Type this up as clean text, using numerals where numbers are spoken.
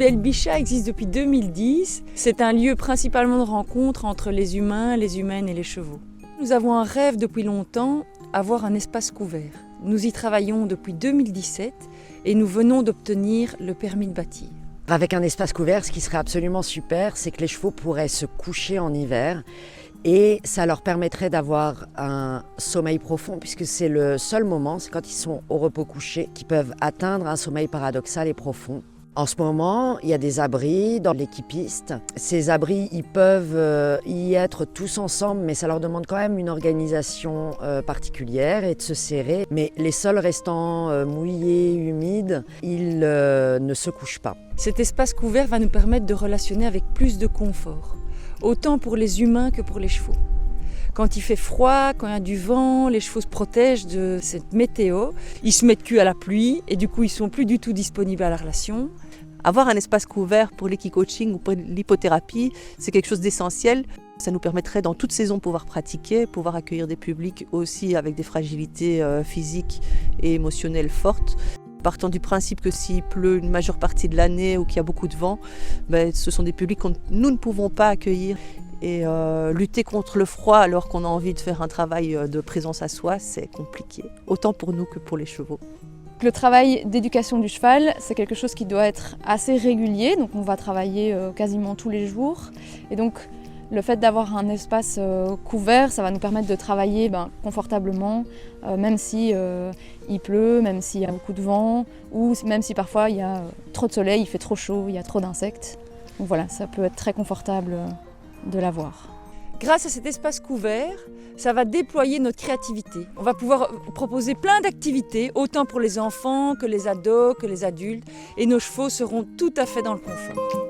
L'hôtel Bichat existe depuis 2010. C'est un lieu principalement de rencontre entre les humains, les humaines et les chevaux. Nous avons un rêve depuis longtemps, avoir un espace couvert. Nous y travaillons depuis 2017 et nous venons d'obtenir le permis de bâtir. Avec un espace couvert, ce qui serait absolument super, c'est que les chevaux pourraient se coucher en hiver et ça leur permettrait d'avoir un sommeil profond puisque c'est le seul moment, c'est quand ils sont au repos couché, qu'ils peuvent atteindre un sommeil paradoxal et profond. En ce moment, il y a des abris dans l'équipiste. Ces abris, ils peuvent y être tous ensemble, mais ça leur demande quand même une organisation particulière et de se serrer. Mais les sols restant mouillés, humides, ils ne se couchent pas. Cet espace couvert va nous permettre de relationner avec plus de confort, autant pour les humains que pour les chevaux. Quand il fait froid, quand il y a du vent, les chevaux se protègent de cette météo. Ils se mettent cul à la pluie et du coup, ils ne sont plus du tout disponibles à la relation. Avoir un espace couvert pour l'équicoaching ou pour l'hypothérapie, c'est quelque chose d'essentiel. Ça nous permettrait dans toute saison pouvoir pratiquer, pouvoir accueillir des publics aussi avec des fragilités physiques et émotionnelles fortes. Partant du principe que s'il pleut une majeure partie de l'année ou qu'il y a beaucoup de vent, ce sont des publics que nous ne pouvons pas accueillir. Et lutter contre le froid alors qu'on a envie de faire un travail de présence à soi, c'est compliqué, autant pour nous que pour les chevaux. Le travail d'éducation du cheval, c'est quelque chose qui doit être assez régulier, donc on va travailler quasiment tous les jours. Et donc le fait d'avoir un espace couvert, ça va nous permettre de travailler confortablement, même si il pleut, même s'il y a beaucoup de vent, ou même si parfois il y a trop de soleil, il fait trop chaud, il y a trop d'insectes. Donc voilà, ça peut être très confortable de l'avoir. Grâce à cet espace couvert, ça va déployer notre créativité. On va pouvoir proposer plein d'activités, autant pour les enfants que les ados, que les adultes, et nos chevaux seront tout à fait dans le confort.